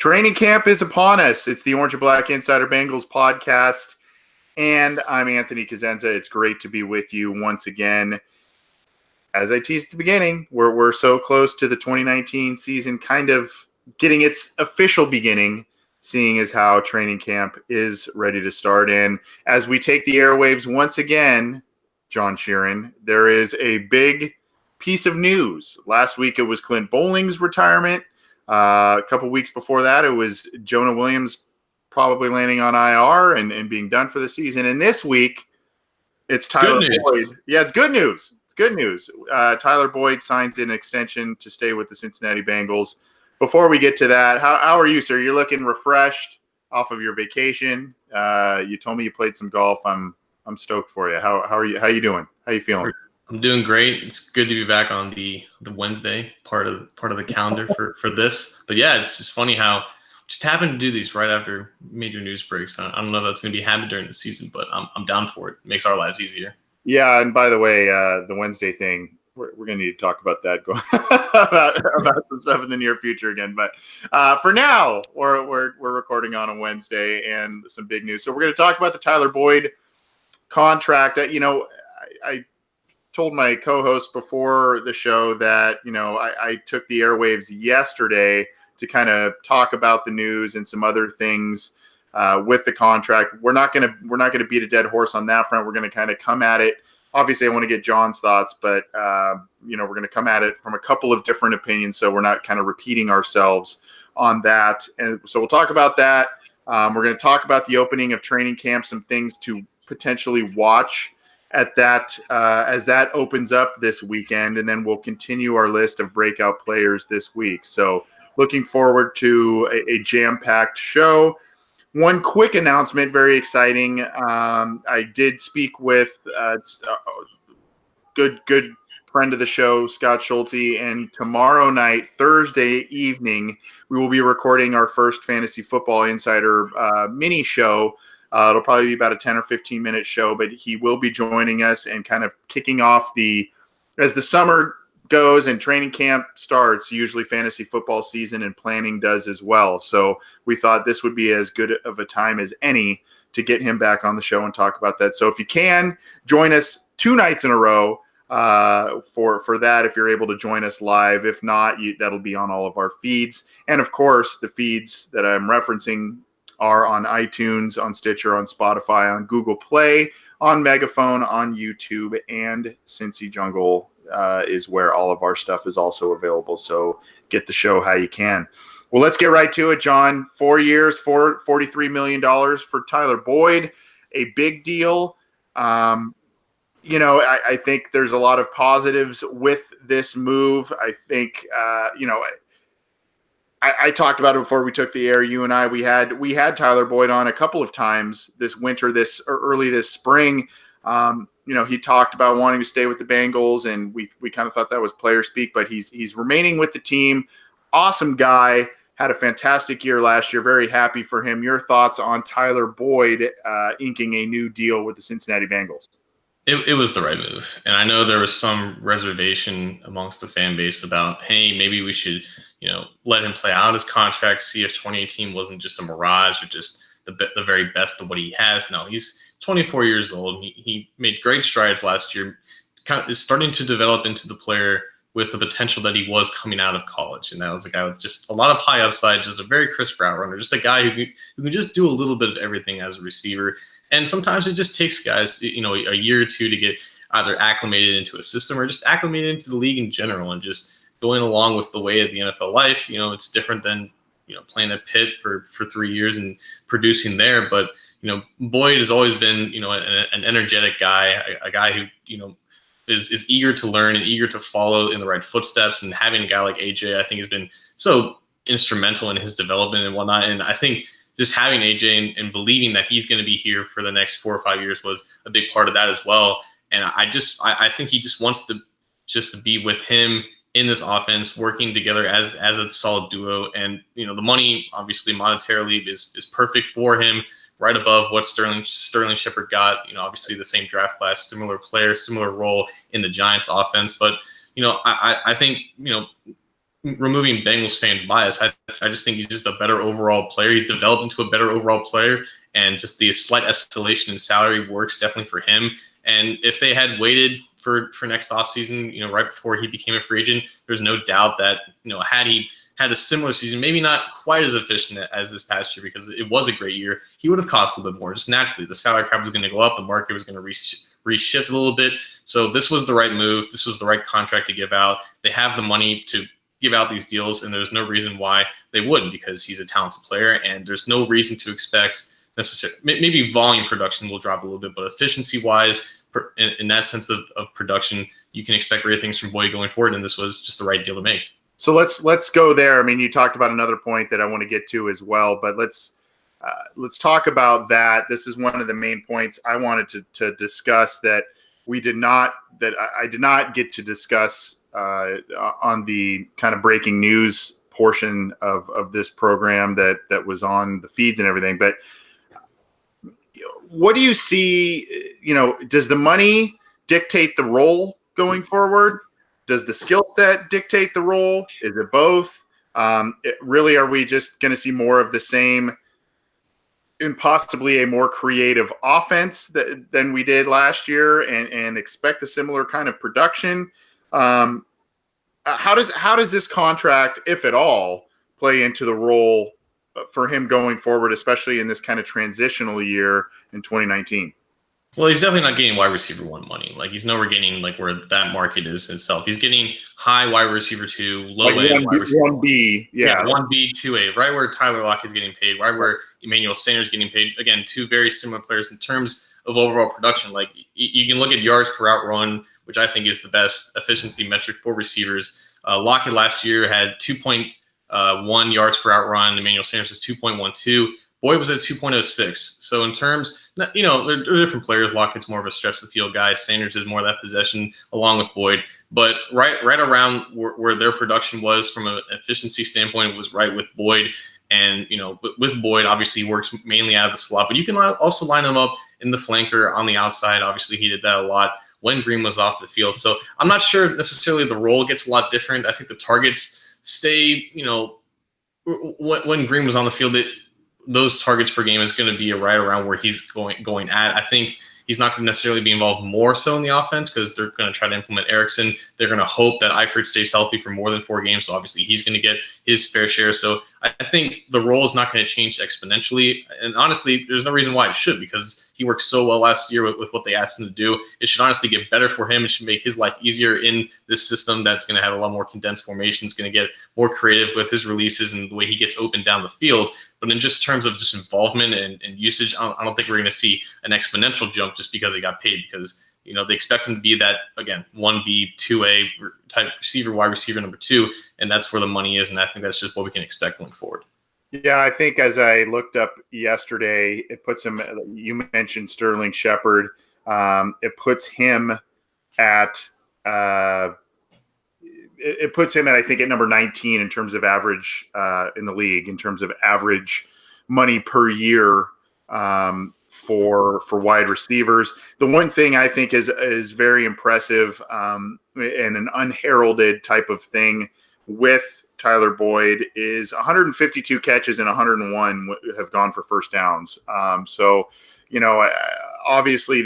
Training camp is upon us. It's the Orange and Black Insider Bengals podcast, and I'm Anthony Cosenza. It's great to be with you once again. As I teased at the beginning, we're so close to the 2019 season kind of getting its official beginning, seeing as how training camp is ready to start. And as we take the airwaves once again, John Sheeran, there is a big piece of news. Last week it was Clint Bowling's retirement. A couple weeks before that, it was Jonah Williams probably landing on IR and being done for the season. And this week, it's Tyler Boyd. Yeah, it's good news. It's good news. Tyler Boyd signs an extension to stay with the Cincinnati Bengals. Before we get to that, how are you, sir? You're looking refreshed off of your vacation. You told me you played some golf. I'm stoked for you. How are you? How you doing? How you feeling? I'm doing great. It's good to be back on the Wednesday part of the calendar for this. But yeah, it's just funny how just happened to do these right after major news breaks. I don't know if that's going to be happening during the season, but I'm down for it. It makes our lives easier. Yeah, and by the way, the Wednesday thing, we're going to need to talk about that about some stuff in the near future again. But for now, we're recording on a Wednesday and some big news. So we're going to talk about the Tyler Boyd contract. I told my co-host before the show that, I took the airwaves yesterday to kind of talk about the news and some other things with the contract. We're not going to beat a dead horse on that front. We're going to kind of come at it. Obviously, I want to get John's thoughts, but we're going to come at it from a couple of different opinions, so we're not kind of repeating ourselves on that. And so we'll talk about that. We're going to talk about the opening of training camp, some things to potentially watch at that as that opens up this weekend, and then we'll continue our list of breakout players this week. So looking forward to a jam-packed show. One quick announcement, very exciting. I did speak with a good friend of the show, Scott Schulte, and tomorrow night, Thursday evening, we will be recording our first Fantasy Football Insider mini show. It'll probably be about a 10 or 15 minute show, but he will be joining us and kind of kicking off as the summer goes and training camp starts, usually fantasy football season and planning does as well. So we thought this would be as good of a time as any to get him back on the show and talk about that. So if you can, join us 2 nights in a row for that, if you're able to join us live. If not, that'll be on all of our feeds. And of course, the feeds that I'm referencing are on iTunes, on Stitcher, on Spotify, on Google Play, on Megaphone, on YouTube, and Cincy Jungle is where all of our stuff is also available. So get the show how you can. Well, let's get right to it, John. 4 years, $43 million for Tyler Boyd, a big deal. I think there's a lot of positives with this move. I think, I talked about it before we took the air. You and I, we had Tyler Boyd on a couple of times this winter, early this spring. He talked about wanting to stay with the Bengals, and we kind of thought that was player speak, but he's remaining with the team. Awesome guy. Had a fantastic year last year. Very happy for him. Your thoughts on Tyler Boyd inking a new deal with the Cincinnati Bengals? It was the right move. And I know there was some reservation amongst the fan base about, hey, maybe we should, let him play out his contract, see if 2018 wasn't just a mirage or just the very best of what he has. No, he's 24 years old. He made great strides last year, kind of is starting to develop into the player with the potential that he was coming out of college. And that was a guy with just a lot of high upside, just a very crisp route runner, just a guy who can just do a little bit of everything as a receiver. And sometimes it just takes guys, a year or two to get either acclimated into a system or just acclimated into the league in general and just going along with the way of the NFL life. It's different than, playing at Pitt for 3 years and producing there. But, Boyd has always been, an energetic guy, a guy who, is eager to learn and eager to follow in the right footsteps. And having a guy like AJ, I think, has been so instrumental in his development and whatnot. And I think just having AJ and believing that he's going to be here for the next 4 or 5 years was a big part of that as well. And I think he just wants to be with him in this offense, working together as a solid duo. And, the money, obviously, monetarily is perfect for him, right above what Sterling Shepard got. Obviously the same draft class, similar player, similar role in the Giants offense. But, I think, removing Bengals fan bias, I just think he's just a better overall player. He's developed into a better overall player, and just the slight escalation in salary works definitely for him. And if they had waited for next offseason, right before he became a free agent, there's no doubt that, had he had a similar season, maybe not quite as efficient as this past year, because it was a great year, he would have cost a bit more. Just naturally, the salary cap was going to go up, the market was going to reshift a little bit. So this was the right move. This was the right contract to give out. They have the money to give out these deals, and there's no reason why they wouldn't, because he's a talented player, and there's no reason to expect necessarily. Maybe volume production will drop a little bit, but efficiency-wise, in that sense of production, you can expect great things from Boyd going forward, and this was just the right deal to make. So let's go there. I mean, you talked about another point that I want to get to as well, but let's talk about that. This is one of the main points I wanted to discuss that I did not get to discuss on the kind of breaking news portion of this program that was on the feeds and everything. But what do you see? Does the money dictate the role going forward? Does the skill set dictate the role? Is it both? Really, are we just going to see more of the same and possibly a more creative offense than we did last year, and expect a similar kind of production? How does this contract, if at all, play into the role for him going forward, especially in this kind of transitional year in 2019? Well, he's definitely not getting wide receiver 1 money. Like, he's nowhere getting where that market is itself. He's getting high wide receiver 2, low end wide receiver 1B, yeah, 1B, 2A, right where Tyler Lockett is getting paid, right where Emmanuel Sanders is getting paid. Again, two very similar players in terms of overall production. Like, you can look at yards per out run, which I think is the best efficiency metric for receivers. Lockett last year had 2.1 yards per out run. Emmanuel Sanders was 2.12. Boyd was at 2.06. So in terms, they're different players. Lockett's more of a stretch the field guy. Sanders is more of that possession along with Boyd. But right around where their production was from an efficiency standpoint was right with Boyd. And, with Boyd, obviously he works mainly out of the slot. But you can also line him up in the flanker on the outside. Obviously he did that a lot when Green was off the field. So I'm not sure necessarily the role gets a lot different. I think the targets stay, when Green was on the field, those targets per game is going to be right around where he's going at. I think he's not going to necessarily be involved more so in the offense because they're going to try to implement Erickson. They're going to hope that Eifert stays healthy for more than 4 games. So obviously he's going to get his fair share. So I think the role is not going to change exponentially. And honestly, there's no reason why it should, because he worked so well last year with what they asked him to do. It should honestly get better for him. It should make his life easier in this system that's going to have a lot more condensed formations, going to get more creative with his releases and the way he gets open down the field. But in just terms of just involvement and usage, I don't think we're going to see an exponential jump just because he got paid, because they expect him to be that, again, 1B, 2A type receiver, wide receiver number 2, and that's where the money is, and I think that's just what we can expect going forward. Yeah, I think as I looked up yesterday, it puts him, you mentioned Sterling Shepard, it puts him at, I think, at number 19 in terms of average in the league, in terms of average money per year for wide receivers. The one thing I think is very impressive and an unheralded type of thing with Tyler Boyd is 152 catches and 101 have gone for first downs. So, obviously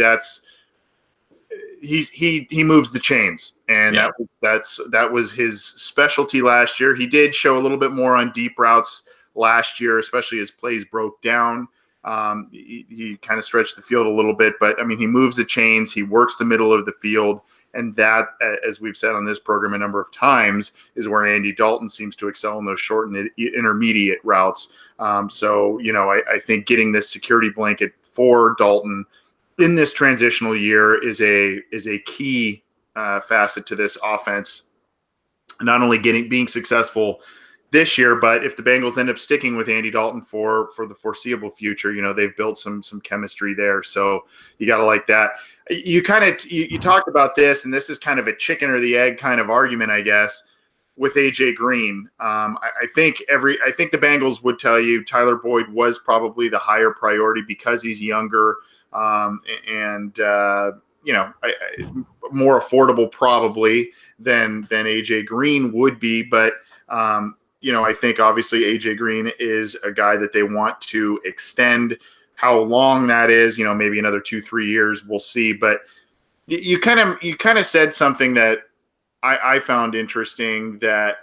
he moves the chains, and that was his specialty last year. He did show a little bit more on deep routes last year, especially as plays broke down. He kind of stretched the field a little bit, but I mean, he moves the chains, he works the middle of the field. And that, as we've said on this program a number of times, is where Andy Dalton seems to excel in those short and intermediate routes. So, I think getting this security blanket for Dalton in this transitional year is a key facet to this offense. Not only being successful this year, but if the Bengals end up sticking with Andy Dalton for the foreseeable future, they've built some chemistry there. So you got to like that. You talked about this, and this is kind of a chicken or the egg kind of argument, I guess, with AJ Green. I think the Bengals would tell you Tyler Boyd was probably the higher priority because he's younger and more affordable probably than AJ Green would be. But I think obviously AJ Green is a guy that they want to extend. How long that is, maybe another 2-3 years, we'll see. But you kind of said something that I found interesting, that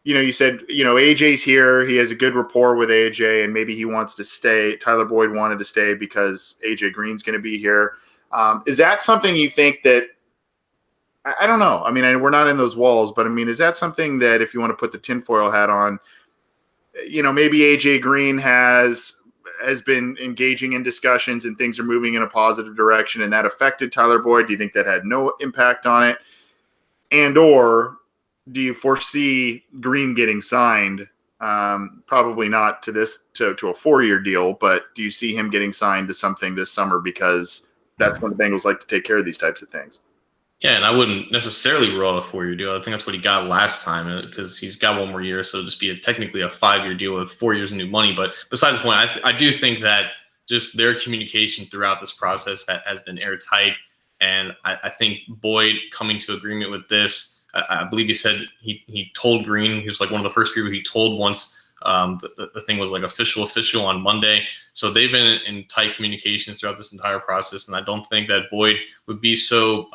you said, AJ's here. He has a good rapport with AJ, and maybe he wants to stay. Tyler Boyd wanted to stay because AJ Green's going to be here. Is that something you think that, I don't know. I mean, we're not in those walls, but I mean, is that something that, if you want to put the tinfoil hat on, maybe AJ Green has been engaging in discussions and things are moving in a positive direction, and that affected Tyler Boyd? Do you think that had no impact on it? And or do you foresee Green getting signed? Probably not to a 4-year deal, but do you see him getting signed to something this summer, because that's when the Bengals like to take care of these types of things? Yeah, and I wouldn't necessarily rule out a 4-year deal. I think that's what he got last time, because he's got one more year, so it'll just be technically a 5-year deal with 4 years of new money. But besides the point, I do think that just their communication throughout this process has been airtight, and I think Boyd coming to agreement with this, I believe he said he told Green, he was like one of the first people he told once the thing was like official on Monday. So they've been in tight communications throughout this entire process, and I don't think that Boyd would be so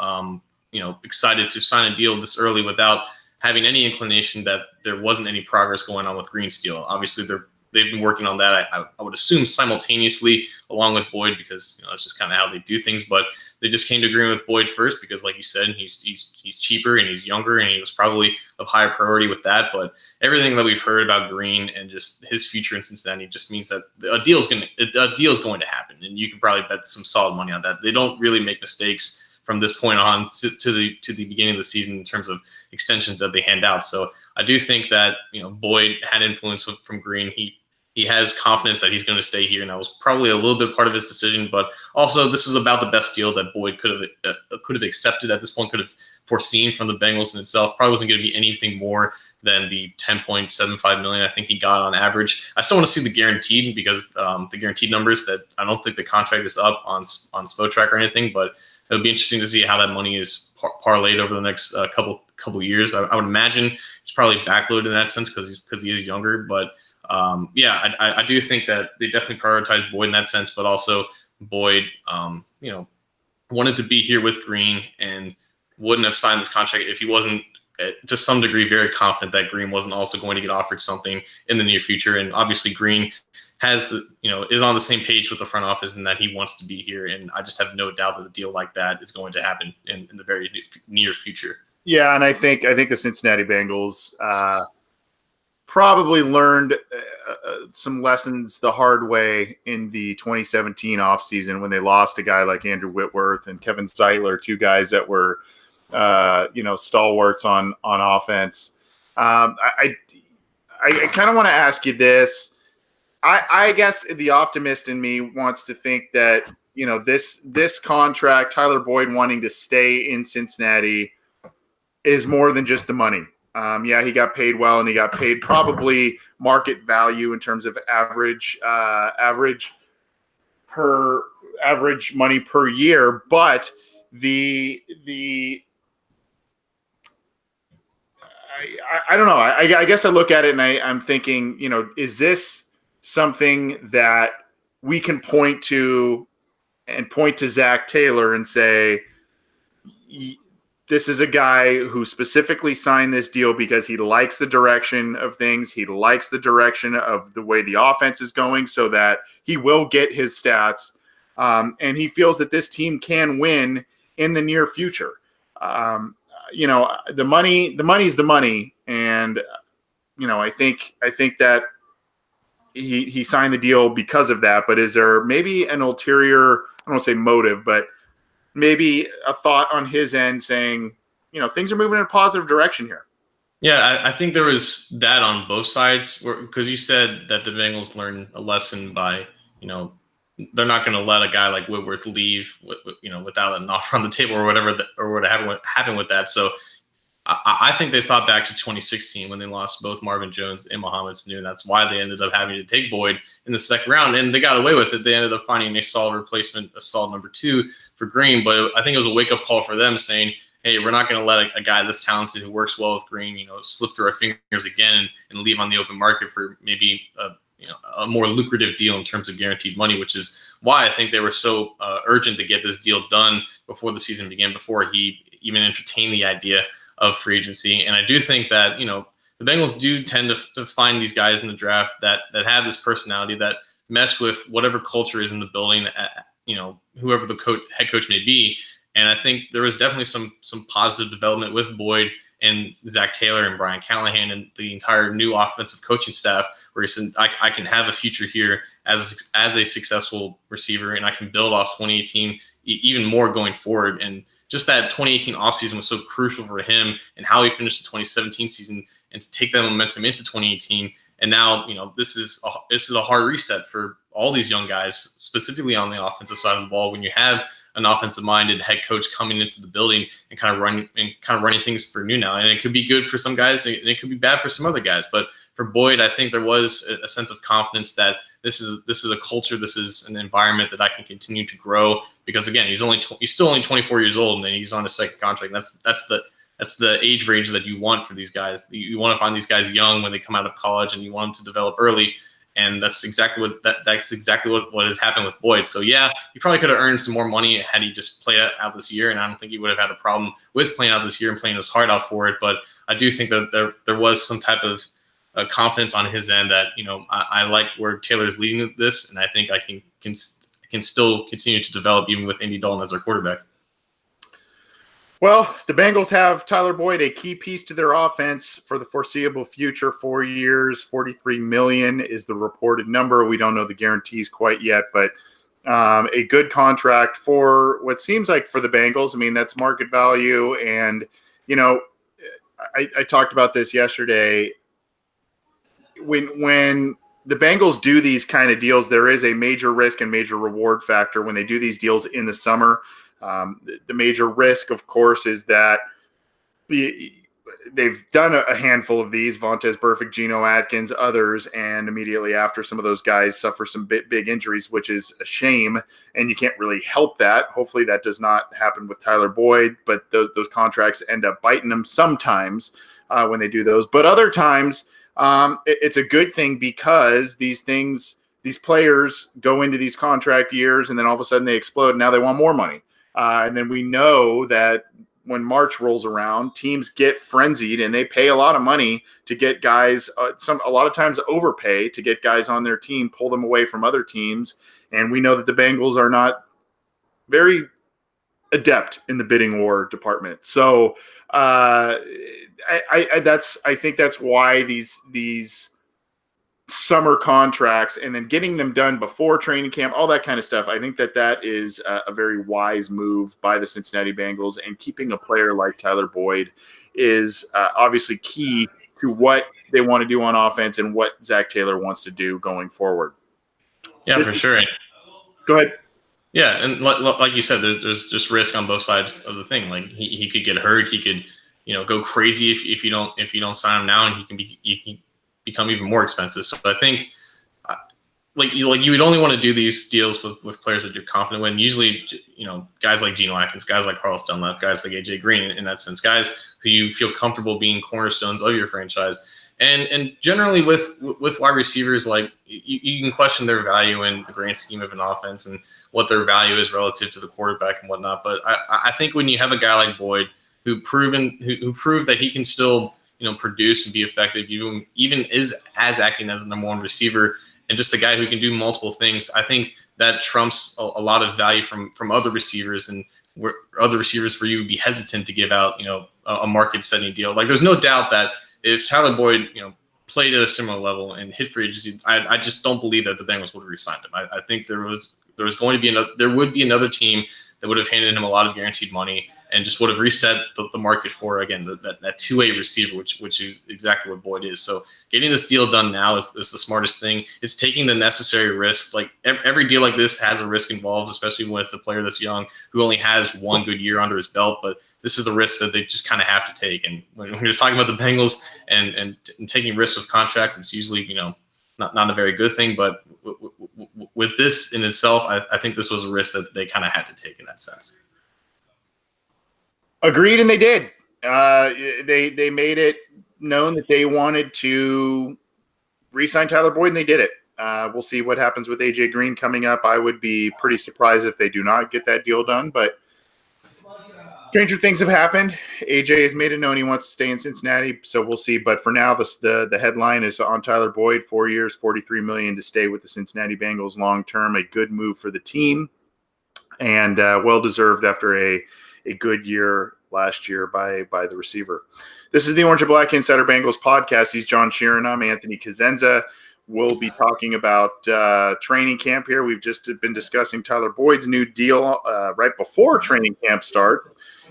excited to sign a deal this early without having any inclination that there wasn't any progress going on with Green's deal. Obviously, they've been working on that, I would assume, simultaneously along with Boyd, because that's just kind of how they do things. But they just came to agreement with Boyd first because, like you said, he's cheaper and he's younger, and he was probably of higher priority with that. But everything that we've heard about Green and just his future in Cincinnati just means that a deal is going to happen, and you can probably bet some solid money on that. They don't really make mistakes from this point on to the beginning of the season in terms of extensions that they hand out. So I do think that Boyd had influence from Green. He has confidence that he's going to stay here, and that was probably a little bit part of his decision. But also, this is about the best deal that Boyd could have accepted at this point, could have foreseen from the Bengals in itself. Probably wasn't going to be anything more than the $10.75 million I think he got on average. I still want to see the guaranteed, because the guaranteed numbers, that I don't think the contract is up on Spotrac or anything, but it would be interesting to see how that money is parlayed over the next couple years. I would imagine it's probably backloaded in that sense because he is younger. But I do think that they definitely prioritize Boyd in that sense. But also Boyd, wanted to be here with Green and wouldn't have signed this contract if he wasn't, to some degree, very confident that Green wasn't also going to get offered something in the near future. And obviously Green is on the same page with the front office, and that he wants to be here. And I just have no doubt that a deal like that is going to happen in the very near future. Yeah, and I think the Cincinnati Bengals probably learned some lessons the hard way in the 2017 offseason when they lost a guy like Andrew Whitworth and Kevin Zeitler, two guys that were stalwarts on offense. I kind of want to ask you this. I guess the optimist in me wants to think that, this contract, Tyler Boyd wanting to stay in Cincinnati, is more than just the money. He got paid well, and he got paid probably market value in terms of average money per year. But I don't know. I guess I look at it and I'm thinking, is this something that we can point to Zac Taylor and say, this is a guy who specifically signed this deal because he likes the direction of things. He likes the direction of the way the offense is going, so that he will get his stats. And he feels that this team can win in the near future. The money's the money. And, I think that he signed the deal because of that. But is there maybe an ulterior, I don't want to say motive, but maybe a thought on his end saying, things are moving in a positive direction here? Yeah, I think there was that on both sides, because you said that the Bengals learned a lesson by, they're not going to let a guy like Whitworth leave, without an offer on the table or whatever, or what happened with that. So I think they thought back to 2016 when they lost both Marvin Jones and Mohamed Sanu. That's why they ended up having to take Boyd in the second round, and they got away with it. They ended up finding a solid replacement, a solid number 2 for Green. But I think it was a wake-up call for them, saying, hey, we're not going to let a guy this talented who works well with Green, slip through our fingers again and leave on the open market for maybe a more lucrative deal in terms of guaranteed money, which is why I think they were so urgent to get this deal done before the season began, before he even entertained the idea of free agency. And I do think that, the Bengals do tend to find these guys in the draft that have this personality, that mesh with whatever culture is in the building, whoever the head coach may be. And I think there was definitely some positive development with Boyd and Zac Taylor and Brian Callahan and the entire new offensive coaching staff, where he said, I can have a future here as a successful receiver, and I can build off 2018 even more going forward. And just that 2018 offseason was so crucial for him and how he finished the 2017 season, and to take that momentum into 2018. And now, this is a hard reset for all these young guys, specifically on the offensive side of the ball, when you have an offensive-minded head coach coming into the building and kind of running things for new now. And it could be good for some guys, and it could be bad for some other guys. But for Boyd, I think there was a sense of confidence that this is a culture, this is an environment that I can continue to grow. Because again, he's still only 24 years old, and he's on a second contract. That's the age range that you want for these guys. You want to find these guys young when they come out of college, and you want them to develop early. And that's exactly what has happened with Boyd. So yeah, he probably could have earned some more money had he just played out this year, and I don't think he would have had a problem with playing out this year and playing his heart out for it. But I do think that there was some type of confidence on his end that I like where Taylor's leading this, and I think I can still continue to develop even with Andy Dalton as our quarterback. Well, the Bengals have Tyler Boyd, a key piece to their offense for the foreseeable future. 4 years, $43 million is the reported number. We don't know the guarantees quite yet, but a good contract for what seems like for the Bengals. I mean, that's market value. And, I talked about this yesterday. When the Bengals do these kind of deals, there is a major risk and major reward factor when they do these deals in the summer. The major risk, of course, is that they've done a handful of these, Vontaze Burfict, Geno Atkins, others, and immediately after, some of those guys suffer some big injuries, which is a shame, and you can't really help that. Hopefully that does not happen with Tyler Boyd, but those contracts end up biting them sometimes when they do those. But other times, it's a good thing, because these players go into these contract years, and then all of a sudden they explode, and now they want more money. And then we know that when March rolls around, teams get frenzied and they pay a lot of money to get guys, a lot of times overpay to get guys on their team, pull them away from other teams. And we know that the Bengals are not very adept in the bidding war department. So I think that's why these summer contracts, and then getting them done before training camp, all that kind of stuff, I think that is a very wise move by the Cincinnati Bengals. And keeping a player like Tyler Boyd is obviously key to what they want to do on offense and what Zac Taylor wants to do going forward. Yeah, for sure. Go ahead. Yeah, and like you said, there's just risk on both sides of the thing. Like he could get hurt, he could go crazy if you don't sign him now, and he can become even more expensive. So I think you would only want to do these deals with players that you're confident with. Usually, guys like Geno Atkins, guys like Carlos Dunlap, guys like AJ Green, in that sense, guys who you feel comfortable being cornerstones of your franchise. And generally with wide receivers, like you can question their value in the grand scheme of an offense and what their value is relative to the quarterback and whatnot. But I think when you have a guy like Boyd who proved that he can still produce and be effective, even is as acting as the number one receiver, and just a guy who can do multiple things, I think that trumps a lot of value from other receivers, and where other receivers for you would be hesitant to give out a market setting deal. Like there's no doubt that if Tyler Boyd played at a similar level and hit free agency, I just don't believe that the Bengals would have re-signed him. I think there would be another team that would have handed him a lot of guaranteed money and just would have reset the market for, again, that two-way receiver, which is exactly what Boyd is. So getting this deal done now is the smartest thing. It's taking the necessary risk. Like every deal like this has a risk involved, especially when it's a player that's young who only has one good year under his belt. But this is a risk that they just kind of have to take. And when you're talking about the Bengals and taking risks with contracts, it's usually not a very good thing. But with this in itself, I think this was a risk that they kind of had to take in that sense. Agreed, and they did. They made it known that they wanted to re-sign Tyler Boyd, and they did it. We'll see what happens with AJ Green coming up. I would be pretty surprised if they do not get that deal done, but stranger things have happened. AJ has made it known he wants to stay in Cincinnati, so we'll see. But for now, the headline is on Tyler Boyd, 4 years, $43 million to stay with the Cincinnati Bengals long term. A good move for the team, and well deserved after a good year last year by the receiver. This is the Orange and Black Insider Bengals podcast. He's John Sheeran. I'm Anthony Cosenza. We'll be talking about training camp here. We've just been discussing Tyler Boyd's new deal right before training camp starts.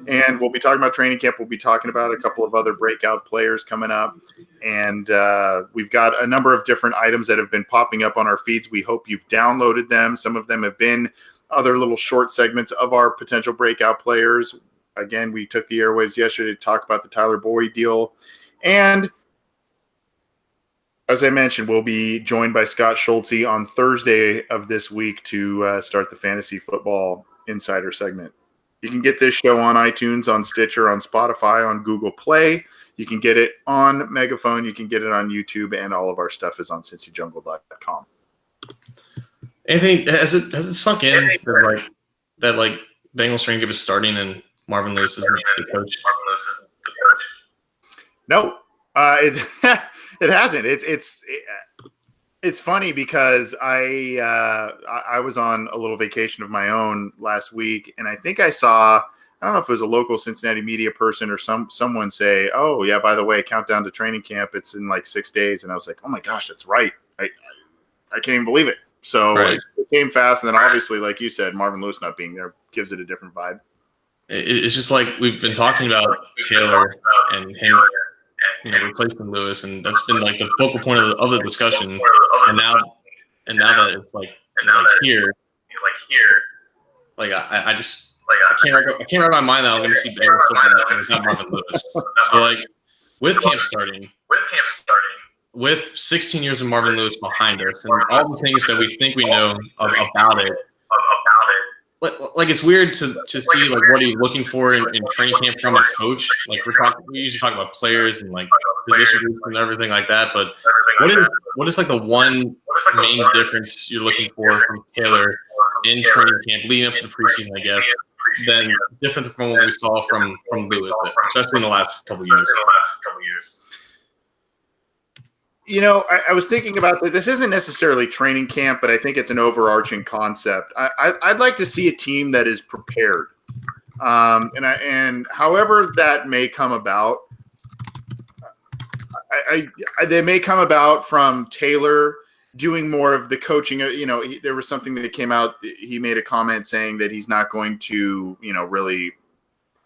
And we'll be talking about training camp. We'll be talking about a couple of other breakout players coming up. And we've got a number of different items that have been popping up on our feeds. We hope you've downloaded them. Some of them have been other little short segments of our potential breakout players. Again, we took the airwaves yesterday to talk about the Tyler Boyd deal. And as I mentioned, we'll be joined by Scott Schultze on Thursday of this week to start the Fantasy Football Insider segment. You can get this show on iTunes, on Stitcher, on Spotify, on Google Play. You can get it on Megaphone. You can get it on YouTube, and all of our stuff is on cincyjungle.com. Anthony, has it sunk in that Bengals training camp is starting and Marvin Lewis isn't the coach? No, it hasn't. It's funny because I was on a little vacation of my own last week, and I think I don't know if it was a local Cincinnati media person or someone say, "Oh yeah, by the way, countdown to training camp, it's in like 6 days," and I was like, "Oh my gosh, that's right! I can't even believe it." So right. It came fast, and then obviously, like you said, Marvin Lewis not being there gives it a different vibe. It's just like we've been talking about Taylor and him, replacing Lewis, and that's been like the focal point of the discussion. And now that it's here, I can't wrap my mind that I'm going to see Bengals football and it's not Marvin Lewis. So with camp starting, with 16 years of Marvin Lewis behind us, and all the things that we think we know about it. It's weird to see what are you looking for in training camp from a coach. We usually talk about players and position groups and everything like that. But what is the one main difference you're looking for from Taylor in training camp leading up to the preseason, I guess, than difference from what we saw from Lewis, especially in the last couple of years? I was thinking about that. This isn't necessarily training camp, but I think it's an overarching concept. I'd like to see a team that is prepared, and however that may come about, they may come about from Taylor doing more of the coaching. There was something that came out. He made a comment saying that he's not going to, really,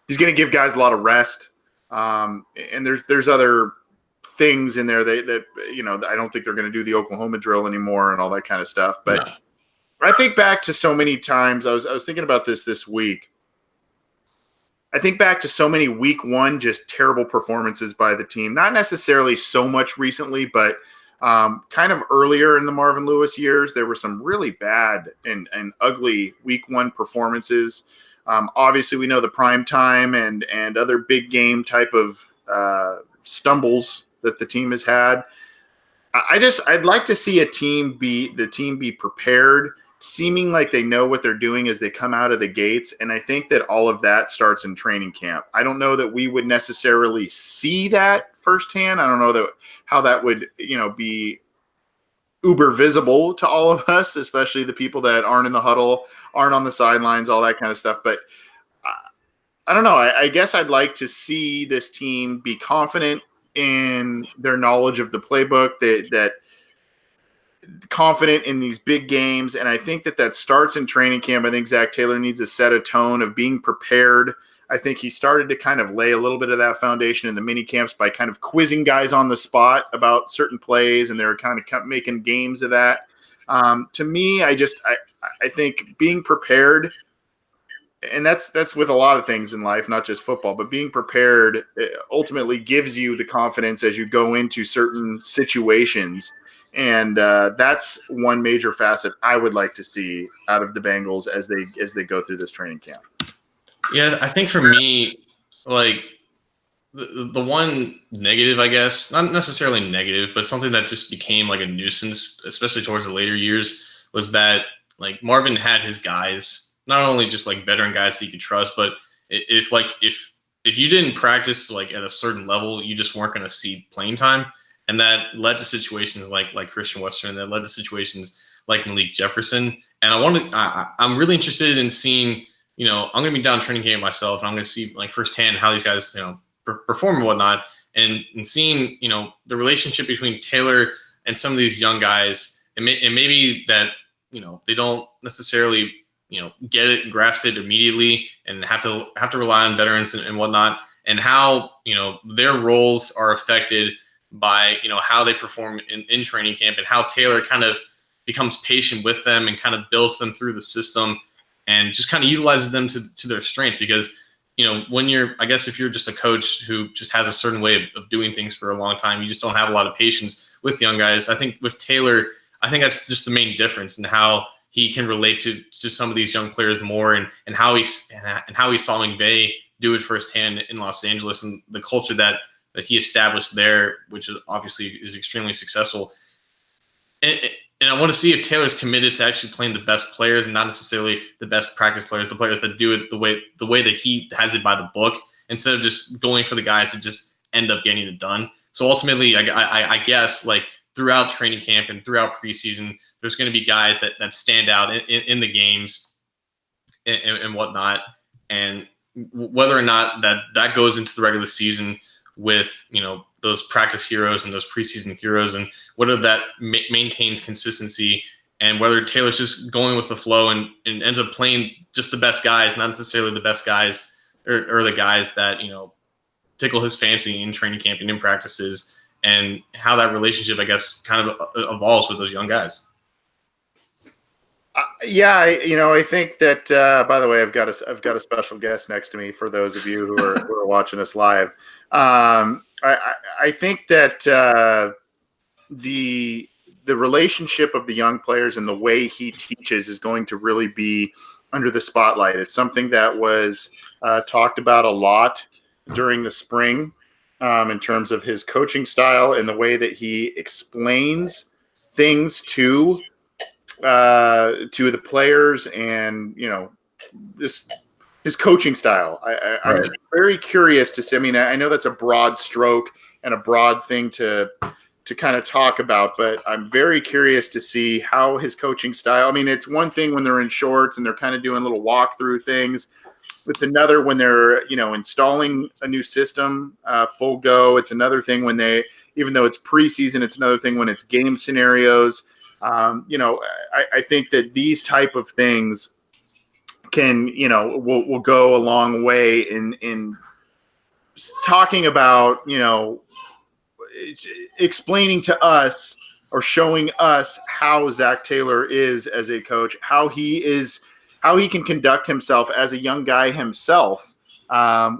he's going to give guys a lot of rest, and there's other things in there that I don't think they're going to do the Oklahoma drill anymore and all that kind of stuff. But no. I think back to so many times. I was thinking about this week. I think back to so many week one just terrible performances by the team. Not necessarily so much recently, but kind of earlier in the Marvin Lewis years, there were some really bad and ugly week one performances. Obviously, we know the prime time and other big game type of stumbles that the team has had. I'd like to see the team be prepared, seeming like they know what they're doing as they come out of the gates. And I think that all of that starts in training camp. I don't know that we would necessarily see that firsthand. I don't know how that would, be uber visible to all of us, especially the people that aren't in the huddle, aren't on the sidelines, all that kind of stuff. But I don't know. I guess I'd like to see this team be confident in their knowledge of the playbook, that confident in these big games. And I think that starts in training camp. I think Zac Taylor needs to set a tone of being prepared. I think he started to kind of lay a little bit of that foundation in the mini camps by kind of quizzing guys on the spot about certain plays, and they're kind of making games of that. To me, I think being prepared, and that's with a lot of things in life, not just football, but being prepared ultimately gives you the confidence as you go into certain situations. And that's one major facet I would like to see out of the Bengals as they go through this training camp. Yeah, I think for me, like the one negative, I guess, not necessarily negative, but something that just became like a nuisance, especially towards the later years, was that like Marvin had his guys, not only just like veteran guys that he could trust, but if you didn't practice like at a certain level, you just weren't going to see playing time, and that led to situations like Christian Western, that led to situations like Malik Jefferson. And I'm really interested in seeing. I'm going to be down training camp myself, and I'm going to see like firsthand how these guys, perform and whatnot, and seeing the relationship between Taylor and some of these young guys, and maybe that they don't necessarily get it and grasp it immediately, and have to rely on veterans and whatnot, and how their roles are affected by how they perform in training camp, and how Taylor kind of becomes patient with them and kind of builds them through the system and just kind of utilizes them to their strengths. Because when I guess if you're just a coach who just has a certain way of doing things for a long time, you just don't have a lot of patience with young guys. I think with Taylor, I think that's just the main difference in how he can relate to some of these young players more, and how he saw McVay do it firsthand in Los Angeles, and the culture that he established there, which is obviously extremely successful. And I want to see if Taylor's committed to actually playing the best players, and not necessarily the best practice players, the players that do it the way that he has it by the book, instead of just going for the guys that just end up getting it done. So ultimately, I guess like throughout training camp and throughout preseason, there's going to be guys that stand out in the games and whatnot. And whether or not that goes into the regular season with those practice heroes and those preseason heroes, and whether that maintains consistency, and whether Taylor's just going with the flow and ends up playing just the best guys, not necessarily the best guys or the guys that tickle his fancy in training camp and in practices, and how that relationship, I guess, kind of evolves with those young guys. I think that. By the way, I've got a special guest next to me for those of you who are watching us live. I think that the relationship of the young players and the way he teaches is going to really be under the spotlight. It's something that was talked about a lot during the spring in terms of his coaching style and the way that he explains things to the players, and just his coaching style. I'm very curious to see. I mean, I know that's a broad stroke and a broad thing to kind of talk about, but I'm very curious to see how his coaching style. I mean, it's one thing when they're in shorts and they're kind of doing little walkthrough things. It's another when they're installing a new system full go. It's another thing when even though it's preseason, it's another thing when it's game scenarios. I think that these type of things can, will go a long way in talking about, explaining to us or showing us how Zac Taylor is as a coach, how he can conduct himself as a young guy himself,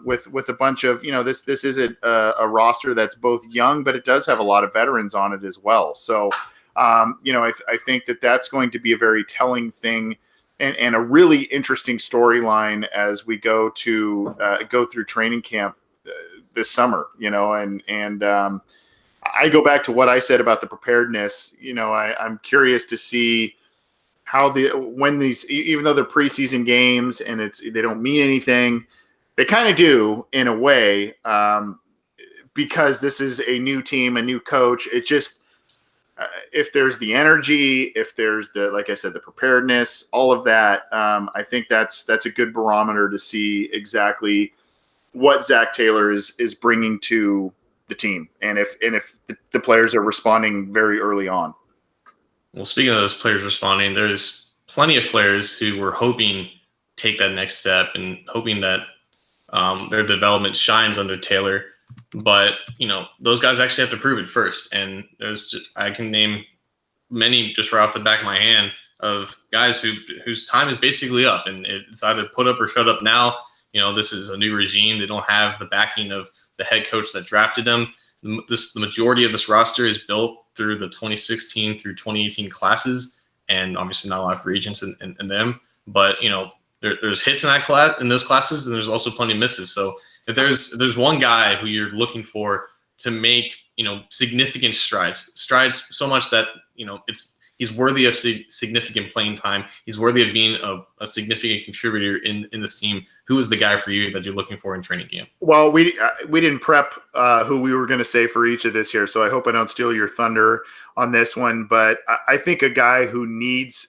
with a bunch of, this isn't a roster that's both young, but it does have a lot of veterans on it as well. So, I think that that's going to be a very telling thing and a really interesting storyline as we go through training camp this summer, and I go back to what I said about the preparedness. I'm curious to see how when these, even though they're preseason games and they don't mean anything, they kind of do in a way, because this is a new team, a new coach. It just, if there's the energy, if there's like I said, the preparedness, all of that, I think that's a good barometer to see exactly what Zac Taylor is bringing to the team, and if the players are responding very early on. Well, speaking of those players responding, there's plenty of players who were hoping take that next step and hoping that their development shines under Taylor. But, those guys actually have to prove it first. And I can name many just right off the back of my hand of guys whose time is basically up, and it's either put up or shut up now. This is a new regime. They don't have the backing of the head coach that drafted them. The majority of this roster is built through the 2016 through 2018 classes, and obviously not a lot of free agents in them. But, there's hits in those classes, and there's also plenty of misses. So If there's one guy who you're looking for to make, significant strides so much that, he's worthy of significant playing time. He's worthy of being a significant contributor in this team. Who is the guy for you that you're looking for in training camp? Well, we didn't prep who we were going to say for each of this here, so I hope I don't steal your thunder on this one. But I think a guy who needs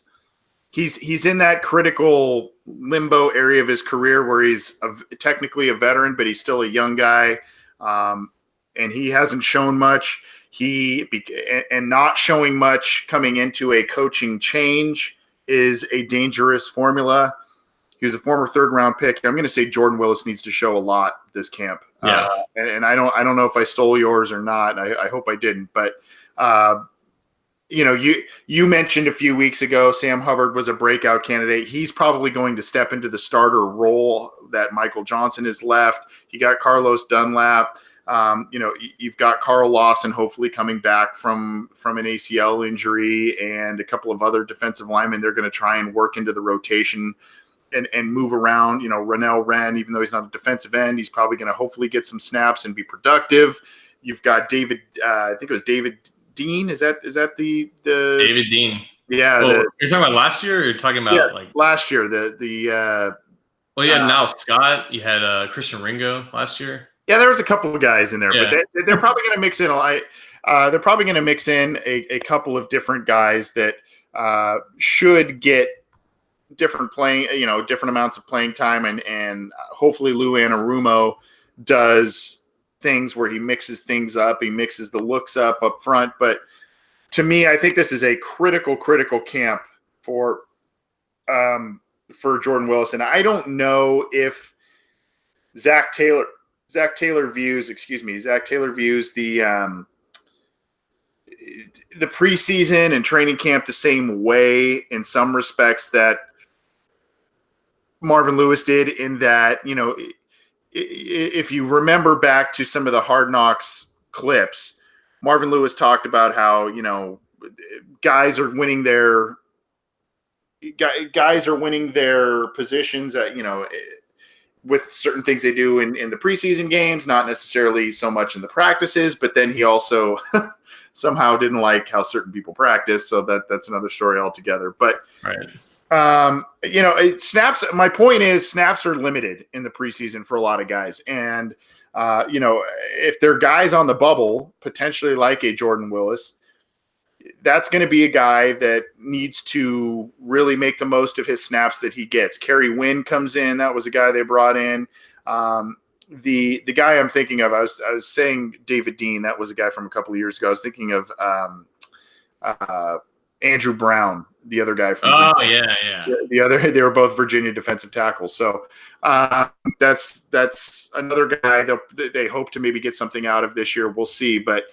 he's in that critical limbo area of his career where he's technically a veteran, but he's still a young guy, and he hasn't shown much. And not showing much coming into a coaching change is a dangerous formula. He was a former third-round pick. I'm going to say Jordan Willis needs to show a lot this camp. Yeah. And I don't know if I stole yours or not. I hope I didn't. But you mentioned a few weeks ago Sam Hubbard was a breakout candidate. He's probably going to step into the starter role that Michael Johnson has left. You got Carlos Dunlap. You've got Carl Lawson hopefully coming back from an ACL injury, and a couple of other defensive linemen they're going to try and work into the rotation and move around. Rennell Wren, even though he's not a defensive end, he's probably going to hopefully get some snaps and be productive. You've got David, I think it was David Dean. Is that the David Dean? Yeah. You're talking about last year, or you're talking about last year? Well, you had Niles Scott. You had Christian Ringo last year. Yeah, there was a couple of guys in there, but they're probably going to mix in they're probably going to mix in a couple of different guys that should get different amounts of playing time, and hopefully Lou Anarumo does things where he mixes things up. He mixes the looks up front. But to me, I think this is a critical camp for Jordan Willis. And I don't know if Zac Taylor views the preseason and training camp the same way in some respects that Marvin Lewis did, in that, if you remember back to some of the Hard Knocks clips, Marvin Lewis talked about how, guys are winning their positions at, with certain things they do in the preseason games, not necessarily so much in the practices. But then he also somehow didn't like how certain people practice. So that's another story altogether. But right. Snaps. My point is, snaps are limited in the preseason for a lot of guys, and if they're guys on the bubble, potentially like a Jordan Willis, that's going to be a guy that needs to really make the most of his snaps that he gets. Kerry Wynn comes in. That was a guy they brought in. The guy I'm thinking of, I was saying David Dean. That was a guy from a couple of years ago. I was thinking of Andrew Brown, the other guy from Virginia. They were both Virginia defensive tackles. So that's another guy that they hope to maybe get something out of this year. We'll see, but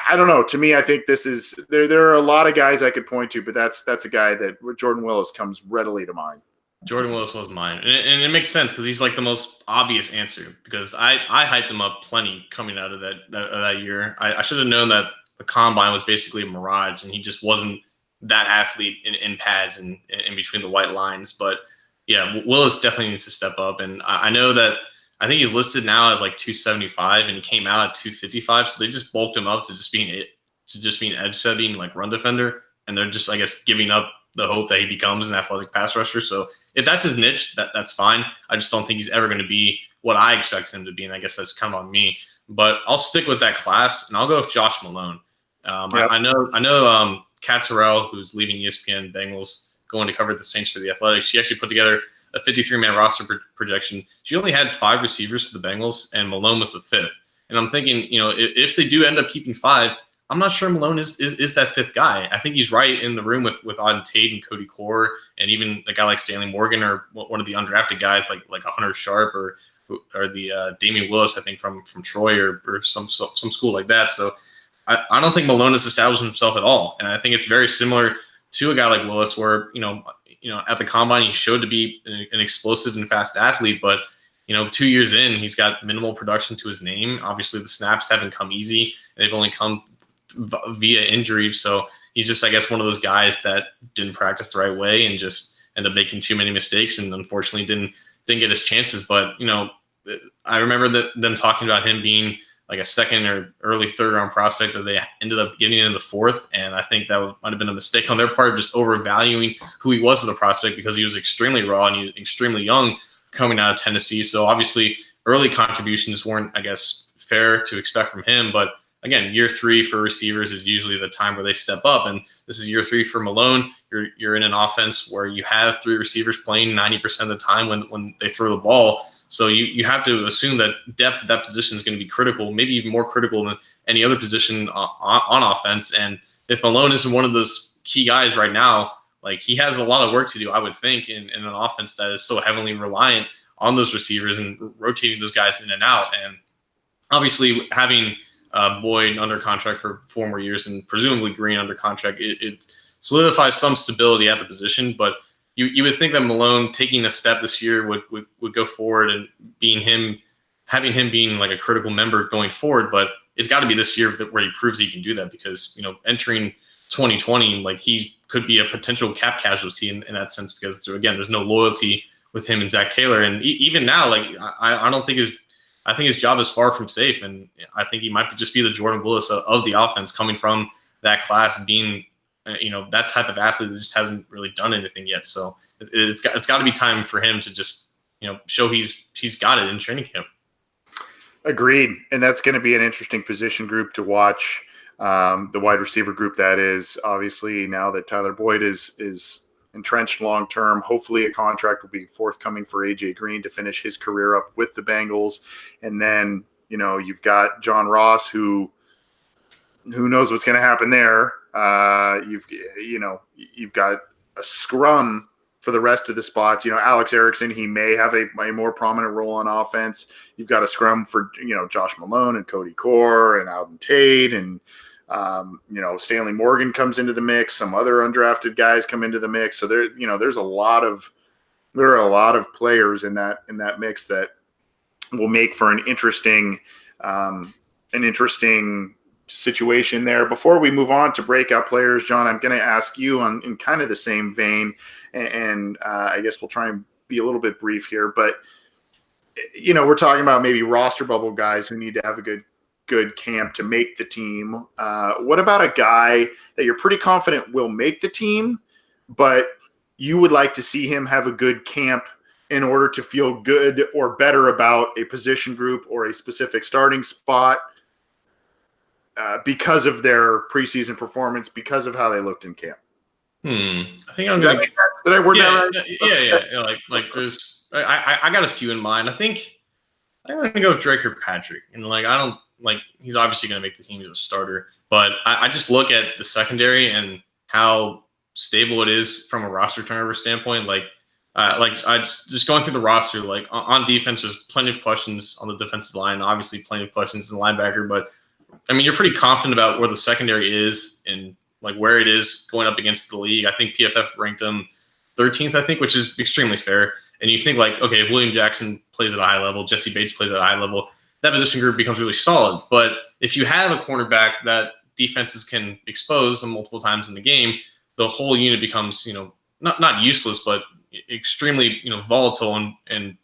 I don't know. To me, I think this is there are a lot of guys I could point to, but that's a guy that Jordan Willis comes readily to mind. Jordan Willis was mine, and it makes sense because he's like the most obvious answer, because I hyped him up plenty coming out of that year. I should have known that the combine was basically a mirage, and he just wasn't that athlete in pads and in between the white lines. But yeah, Willis definitely needs to step up, and I know that. I think he's listed now at like 275, and he came out at 255. So they just bulked him up to just being edge setting, like run defender, and they're just, I guess, giving up the hope that he becomes an athletic pass rusher. So if that's his niche, that's fine. I just don't think he's ever going to be what I expect him to be, and I guess that's kind of on me. But I'll stick with that class, and I'll go with Josh Malone. Yep. I know Kat Terrell, who's leaving ESPN Bengals, going to cover the Saints for the Athletics. She actually put together a 53-man roster projection. She only had 5 receivers for the Bengals, and Malone was the 5th. And I'm thinking, if they do end up keeping 5, I'm not sure Malone is that 5th guy. I think he's right in the room with Auden Tate and Cody Core, and even a guy like Stanley Morgan, or one of the undrafted guys like a Hunter Sharp or the Damian Willis, I think from Troy or some school like that. So I don't think Malone has established himself at all, and I think it's very similar to a guy like Willis, where at the combine he showed to be an explosive and fast athlete, but 2 years in, he's got minimal production to his name. Obviously, the snaps haven't come easy; they've only come via injury. So he's just, I guess, one of those guys that didn't practice the right way and just ended up making too many mistakes, and unfortunately didn't get his chances. But I remember them talking about him being like a second or early third round prospect that they ended up getting in the fourth. And I think that might have been a mistake on their part, just overvaluing who he was as a prospect because he was extremely raw and he was extremely young coming out of Tennessee. So obviously early contributions weren't, I guess, fair to expect from him. But again, year 3 for receivers is usually the time where they step up. And this is year 3 for Malone. You're in an offense where you have 3 receivers playing 90% of the time when they throw the ball. So you have to assume that depth at that position is going to be critical, maybe even more critical than any other position on offense. And if Malone isn't one of those key guys right now, like he has a lot of work to do, I would think, in an offense that is so heavily reliant on those receivers and rotating those guys in and out. And obviously having Boyd under contract for 4 more years and presumably Green under contract, it solidifies some stability at the position, but you would think that Malone taking a step this year would go forward and having him being like a critical member going forward. But it's got to be this year where he proves he can do that because, entering 2020, like he could be a potential cap casualty in that sense because there's no loyalty with him and Zac Taylor. And even now, like I don't think I think his job is far from safe. And I think he might just be the Jordan Willis of the offense coming from that class, being that type of athlete that just hasn't really done anything yet. So it's got to be time for him to just show he's got it in training camp. Agreed, and that's going to be an interesting position group to watch. The wide receiver group, that is, obviously now that Tyler Boyd is entrenched long term. Hopefully, a contract will be forthcoming for AJ Green to finish his career up with the Bengals, and then you've got John Ross, who knows what's going to happen there. You've got a scrum for the rest of the spots. Alex Erickson, he may have a more prominent role on offense. You've got a scrum for Josh Malone and Cody Core and Alden Tate, and Stanley Morgan comes into the mix. Some other undrafted guys come into the mix. So there are a lot of players in that mix that will make for an interesting situation there. Before we move on to breakout players, John, I'm going to ask you in kind of the same vein, and I guess we'll try and be a little bit brief here, but we're talking about maybe roster bubble guys who need to have a good camp to make the team. What about a guy that you're pretty confident will make the team, but you would like to see him have a good camp in order to feel good or better about a position group or a specific starting spot? Because of their preseason performance, because of how they looked in camp. I think I'm gonna. Did I word that right? Yeah. Like there's, I got a few in mind. I think I'm gonna go with Drake Kirkpatrick, and he's obviously gonna make the team as a starter, but I just look at the secondary and how stable it is from a roster turnover standpoint. I just going through the roster, like on defense, there's plenty of questions on the defensive line. Obviously, plenty of questions in the linebacker, but I mean, you're pretty confident about where the secondary is and like where it is going up against the league. I think PFF ranked them 13th, I think, which is extremely fair. And you think like, okay, if William Jackson plays at a high level, Jesse Bates plays at a high level, that position group becomes really solid. But if you have a cornerback that defenses can expose multiple times in the game, the whole unit becomes, not useless, but extremely, volatile and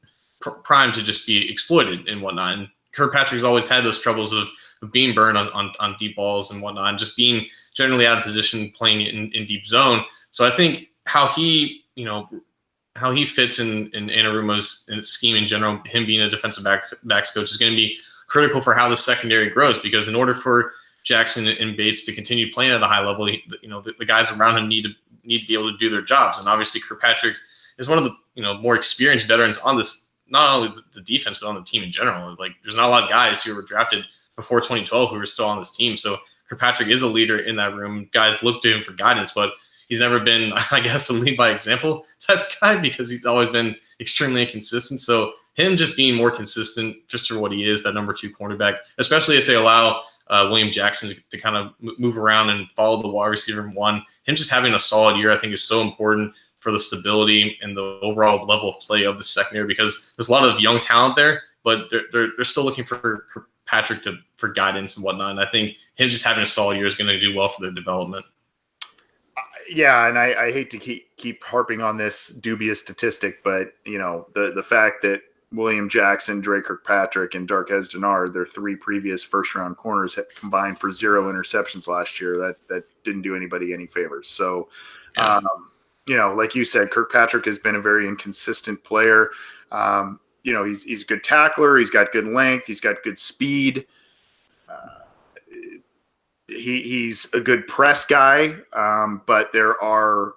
primed to just be exploited and whatnot. And Kirkpatrick's always had those troubles of being burned on deep balls and whatnot, and just being generally out of position playing in deep zone. So I think how he fits in Anarumo's scheme in general, him being a defensive backs coach, is going to be critical for how the secondary grows, because in order for Jackson and Bates to continue playing at a high level, the guys around him need to be able to do their jobs. And obviously Kirkpatrick is one of the more experienced veterans on this, not only the defense, but on the team in general. Like there's not a lot of guys who were drafted before 2012 who are still on this team. So Kirkpatrick is a leader in that room. Guys look to him for guidance, but he's never been, I guess, a lead by example type of guy because he's always been extremely inconsistent. So him just being more consistent just for what he is, that number 2 cornerback, especially if they allow William Jackson to kind of move around and follow the wide receiver 1, him just having a solid year, I think, is so important for the stability and the overall level of play of the secondary, because there's a lot of young talent there, but they're still looking for Patrick for guidance and whatnot. And I think him just having a solid year is going to do well for their development. Yeah, and I hate to keep harping on this dubious statistic, but the fact that William Jackson, Dre Kirkpatrick, and Darqueze Dennard, their 3 previous first-round corners, combined for 0 interceptions last year. That didn't do anybody any favors. So, Yeah. Like you said, Kirkpatrick has been a very inconsistent player. He's a good tackler. He's got good length. He's got good speed. He's a good press guy, but there are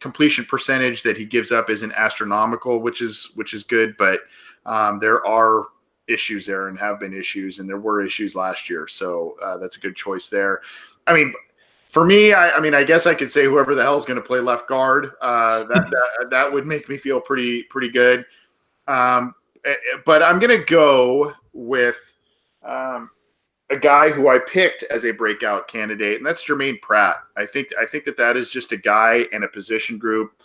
completion percentage that he gives up isn't astronomical, which is good, but there are issues there and have been issues, and there were issues last year. So that's a good choice there. I mean, for me, I guess I could say whoever the hell is going to play left guard, that would make me feel pretty good. But I'm going to go with a guy who I picked as a breakout candidate, and that's Jermaine Pratt. I think that is just a guy in a position group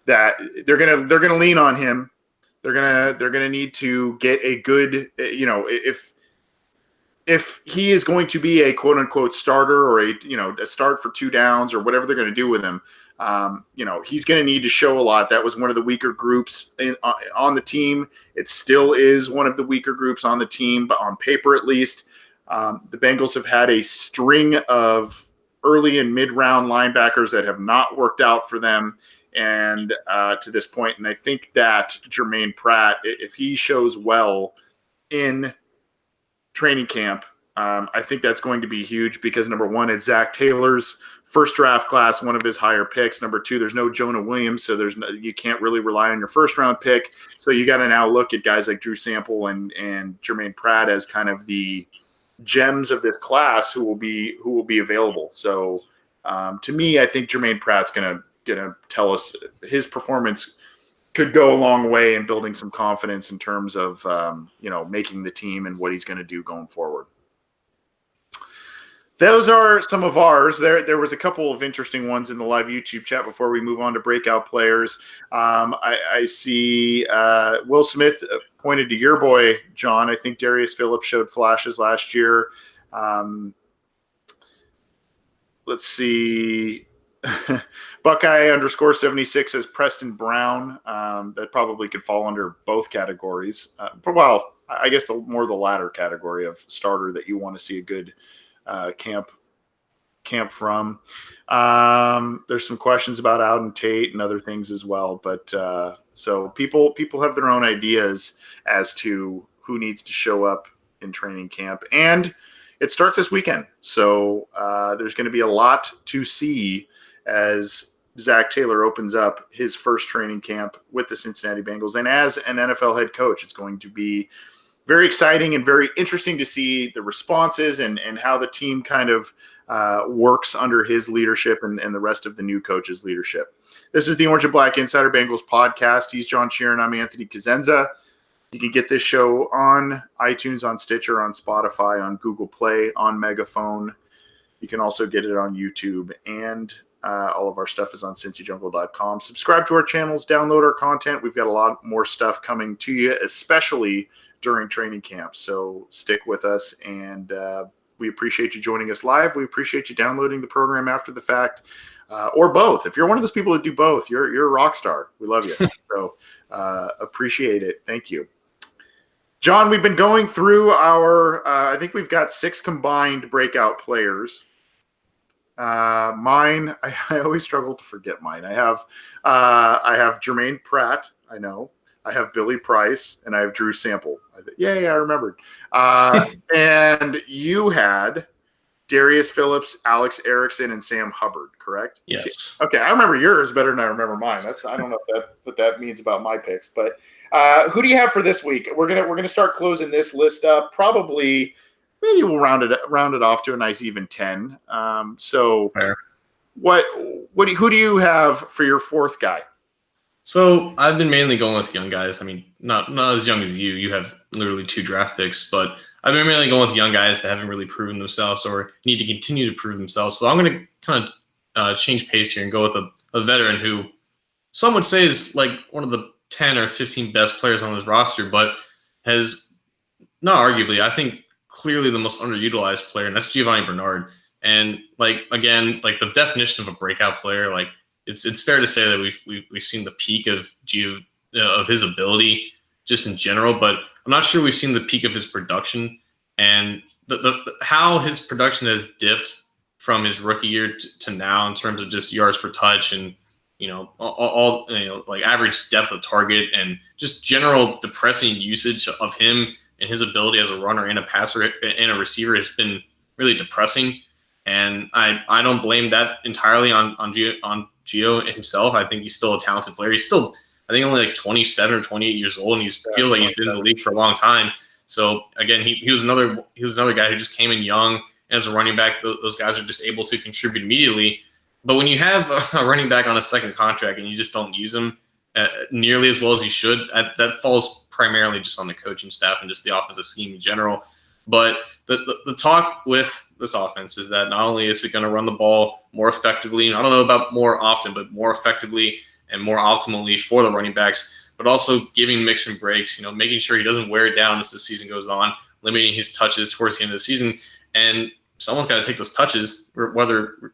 that they're gonna lean on him. They're gonna need to get a good, if he is going to be a quote unquote starter or a start for 2 downs or whatever they're going to do with him. He's going to need to show a lot. That was one of the weaker groups on the team. It still is one of the weaker groups on the team, but on paper at least. The Bengals have had a string of early and mid-round linebackers that have not worked out for them and to this point. And I think that Jermaine Pratt, if he shows well in training camp, I think that's going to be huge because, number one, it's Zac Taylor's first draft class, one of his higher picks. Number 2, there's no Jonah Williams, so you can't really rely on your first-round pick. So you got to now look at guys like Drew Sample and Jermaine Pratt as kind of the gems of this class who will be available. So to me, I think Jermaine Pratt's gonna tell us his performance could go a long way in building some confidence in terms of making the team and what he's going to do going forward. Those are some of ours. There was a couple of interesting ones in the live YouTube chat before we move on to breakout players. I see Will Smith pointed to your boy, John. I think Darius Phillips showed flashes last year. Let's see. Buckeye _76 says Preston Brown. That probably could fall under both categories. But I guess the latter category of starter that you want to see a good camp from. There's some questions about Auden Tate and other things as well, but so people have their own ideas as to who needs to show up in training camp, and it starts this weekend. So there's going to be a lot to see as Zac Taylor opens up his first training camp with the Cincinnati Bengals, and as an NFL head coach, it's going to be very exciting and very interesting to see the responses and how the team kind of works under his leadership and the rest of the new coach's leadership. This is the Orange and Black Insider Bengals podcast. He's John Sheeran. I'm Anthony Cosenza. You can get this show on iTunes, on Stitcher, on Spotify, on Google Play, on Megaphone. You can also get it on YouTube, and all of our stuff is on cincyjungle.com. Subscribe to our channels, download our content. We've got a lot more stuff coming to you, especially during training camp. So stick with us, and we appreciate you joining us live. We appreciate you downloading the program after the fact, or both. If you're one of those people that do both, you're a rock star. We love you. So appreciate it. Thank you. John, we've been going through our, I think we've got 6 combined breakout players. Mine, I always struggle to forget mine. I have Jermaine Pratt, I know. I have Billy Price, and I have Drew Sample. I remembered. And you had Darius Phillips, Alex Erickson, and Sam Hubbard, correct? Yes. Okay, I remember yours better than I remember mine. I don't know what that means about my picks, but who do you have for this week? We're gonna start closing this list up. Probably, maybe we'll round it off to a nice even 10. So, Fair. Who do you have for your 4th guy? So I've been mainly going with young guys. I mean, not as young as you. You have literally 2 draft picks, but I've been mainly going with young guys that haven't really proven themselves or need to continue to prove themselves. So I'm going to kind of change pace here and go with a veteran who some would say is like one of the 10 or 15 best players on this roster, but has not arguably, I think, clearly the most underutilized player, and that's Giovanni Bernard. And the definition of a breakout player, it's fair to say that we've seen the peak of of his ability just in general, but I'm not sure we've seen the peak of his production and the how his production has dipped from his rookie year to now in terms of just yards per touch and all like average depth of target and just general depressing usage of him and his ability as a runner and a passer and a receiver has been really depressing. And I don't blame that entirely on Gio himself. I think he's still a talented player. He's still, I think, only like 27 or 28 years old, and he feels like he's been in the league for a long time. So again, he was another guy who just came in young, and as a running back, those guys are just able to contribute immediately. But when you have a running back on a second contract and you just don't use him nearly as well as you should, that falls primarily just on the coaching staff and just the offensive scheme in general. But the talk with this offense is that not only is it going to run the ball more effectively, I don't know about more often, but more effectively and more optimally for the running backs, but also giving Mixon breaks, making sure he doesn't wear it down as the season goes on, limiting his touches towards the end of the season. And someone's got to take those touches, whether,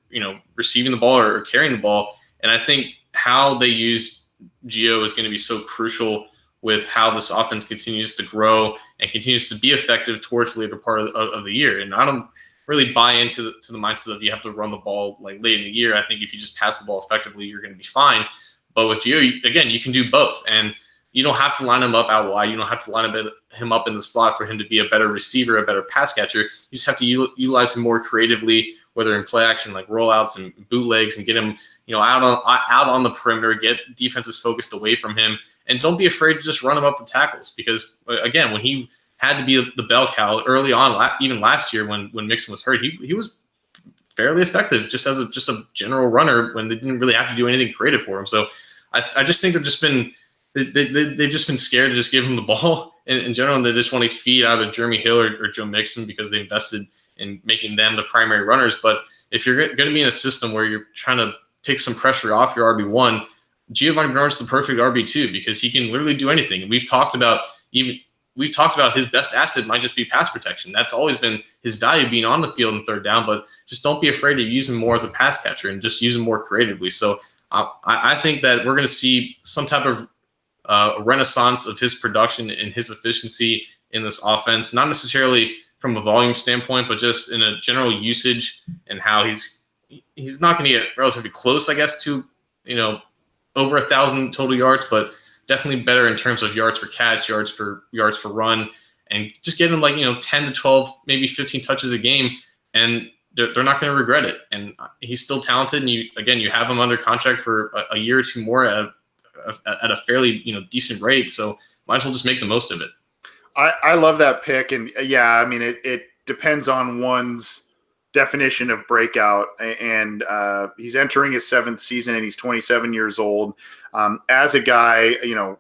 receiving the ball or carrying the ball. And I think how they use Gio is going to be so crucial with how this offense continues to grow and continues to be effective towards the later part of the year. And I don't really buy into the mindset of you have to run the ball like late in the year. I think if you just pass the ball effectively, you're going to be fine. But with Gio, again, you can do both. And you don't have to line him up out wide. You don't have to line him up in the slot for him to be a better receiver, a better pass catcher. You just have to utilize him more creatively, whether in play action like rollouts and bootlegs, and get him, out on the perimeter, get defenses focused away from him, and don't be afraid to just run him up the tackles. Because again, when he had to be the bell cow early on, even last year when Mixon was hurt, he was fairly effective just as a general runner when they didn't really have to do anything creative for him. So I just think they've just been scared to just give him the ball in general, and they just want to feed either Jeremy Hill or Joe Mixon because they invested in making them the primary runners. But if you're going to be in a system where you're trying to take some pressure off your RB1, Giovanni Bernard's the perfect RB2 because he can literally do anything. And we've talked about his best asset might just be pass protection. That's always been his value, being on the field in third down, but just don't be afraid to use him more as a pass catcher and just use him more creatively. So I think that we're going to see some type of a renaissance of his production and his efficiency in this offense, not necessarily from a volume standpoint, but just in a general usage and how he's not going to get relatively close, I guess, to, over 1,000 total yards, but definitely better in terms of yards per catch, yards per run, and just get him 10 to 12, maybe 15 touches a game, and they're not going to regret it. And he's still talented, and you have him under contract for a year or two more at a fairly decent rate, so might as well just make the most of it. I love that pick, and yeah, I mean it depends on one's definition of breakout, and he's entering his 7th season and he's 27 years old. As a guy,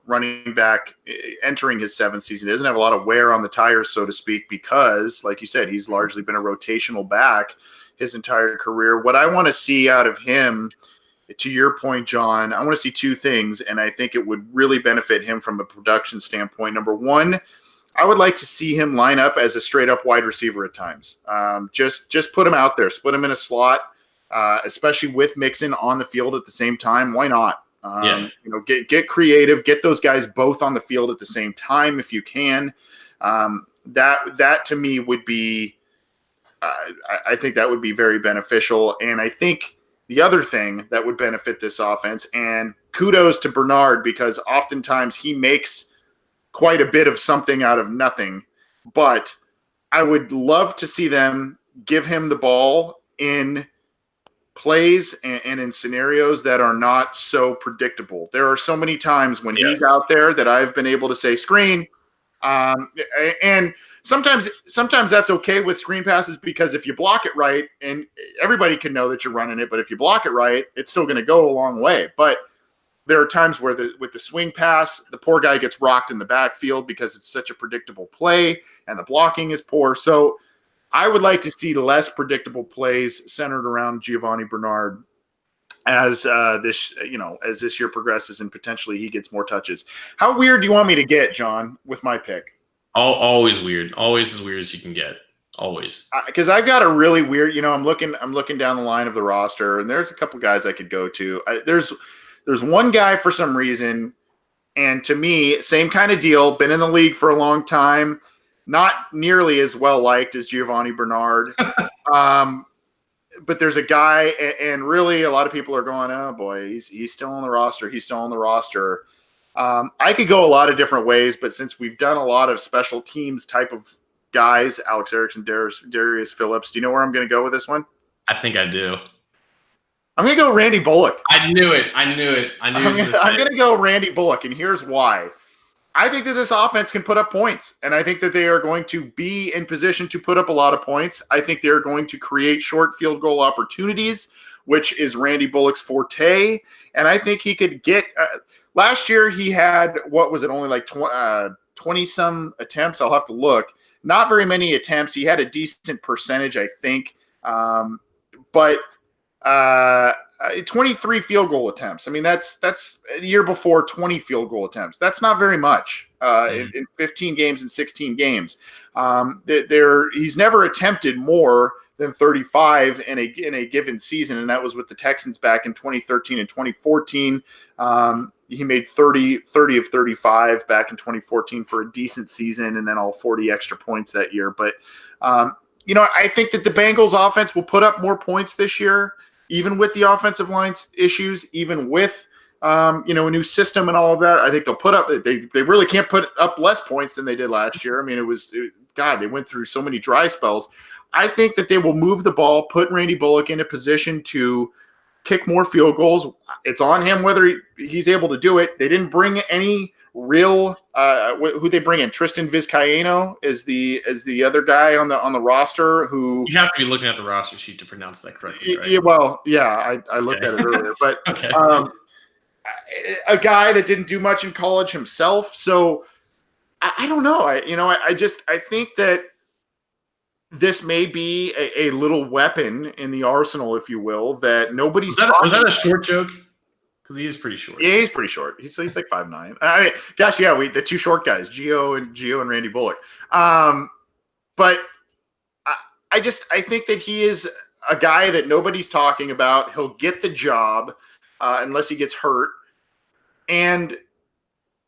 running back entering his 7th season, he doesn't have a lot of wear on the tires, so to speak, because like you said, he's largely been a rotational back his entire career. What I want to see out of him, to your point, John, I want to see two things, and I think it would really benefit him from a production standpoint. Number one, I would like to see him line up as a straight-up wide receiver at times. Just put him out there, split him in a slot, especially with Mixon on the field at the same time. Why not? Get creative, get those guys both on the field at the same time if you can. That to me would be, I think that would be very beneficial, and I think the other thing that would benefit this offense, and kudos to Bernard because oftentimes he makes quite a bit of something out of nothing, but I would love to see them give him the ball in plays and in scenarios that are not so predictable. There are so many times when he's out there that I've been able to say screen, and sometimes that's okay with screen passes because if you block it right, and everybody can know that you're running it, but if you block it right, it's still going to go a long way. But there are times where with the swing pass, the poor guy gets rocked in the backfield because it's such a predictable play and the blocking is poor. So I would like to see less predictable plays centered around Giovanni Bernard as this year progresses and potentially he gets more touches. How weird do you want me to get, John, with my pick? Always weird. Always as weird as you can get. Always. Because I've got a really weird, I'm looking down the line of the roster, and there's a couple guys I could go to. There's one guy for some reason And to me, same kind of deal. Been in the league for a long time. Not nearly as well liked as Giovanni Bernard. But there's a guy, and really a lot of people are going, oh boy, he's still on the roster. He's still on the roster. I could go a lot of different ways, but since we've done a lot of special teams type of guys, Alex Erickson, Darius Phillips, do you know where I'm going to go with this one? I think I do. I'm going to go Randy Bullock. I knew it. I'm going to go Randy Bullock, and here's why. I think that this offense can put up points, and I think that they are going to be in position to put up a lot of points. I think they're going to create short field goal opportunities, which is Randy Bullock's forte, and I think he could get last year he had, what was it, only like 20-some attempts? I'll have to look. Not very many attempts. He had a decent percentage, I think, but 23 field goal attempts. I mean, that's the year before 20 field goal attempts. That's not very much in 15 games and 16 games. He's never attempted more than 35 in a given season, and that was with the Texans back in 2013 and 2014. He made 30 of 35 back in 2014 for a decent season, and then all 40 extra points that year. But, I think that the Bengals offense will put up more points this year, even with the offensive line's issues, even with, a new system and all of that. I think they'll put up – they really can't put up less points than they did last year. I mean, they went through so many dry spells. I think that they will move the ball, put Randy Bullock in a position to kick more field goals. It's on him whether he's able to do it. They didn't bring any real who they bring in. Tristan Vizcaino is the other guy on the roster who you have to be looking at the roster sheet to pronounce that correctly, right? I looked at it earlier, but okay. A guy that didn't do much in college himself. So I don't know. I think that this may be a little weapon in the arsenal, if you will, that nobody's. Was that a short joke? Because he is pretty short. Yeah, he's pretty short. He's like 5'9". I mean, gosh, yeah, the two short guys, Gio and Randy Bullock. But I think that he is a guy that nobody's talking about. He'll get the job unless he gets hurt. And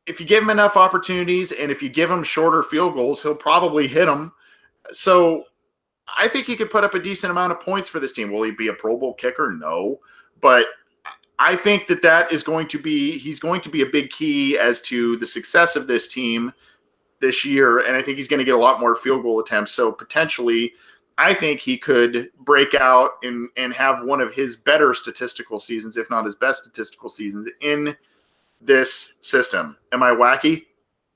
if you give him enough opportunities and if you give him shorter field goals, he'll probably hit them. So I think he could put up a decent amount of points for this team. Will he be a Pro Bowl kicker? No. But I think that is going to be – he's going to be a big key as to the success of this team this year, and I think he's going to get a lot more field goal attempts. So potentially I think he could break out and have one of his better statistical seasons, if not his best statistical seasons, in this system. Am I wacky?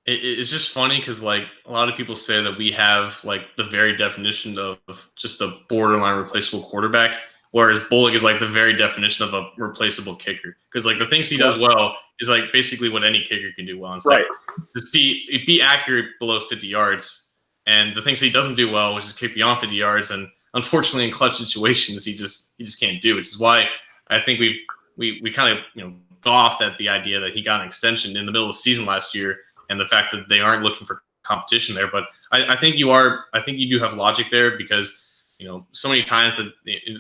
It's just funny because, like, a lot of people say that we have, like, the very definition of just a borderline replaceable quarterback, whereas Bullock is, like, the very definition of a replaceable kicker. Because, like, the things he does well is, like, basically what any kicker can do well. It's right. Like, just be accurate below 50 yards. And the things he doesn't do well, which is kick beyond 50 yards. And unfortunately, in clutch situations, he just can't do, which is why I think we kind of, scoffed at the idea that he got an extension in the middle of the season last year, and the fact that they aren't looking for competition there. But I think you do have logic there because, so many times that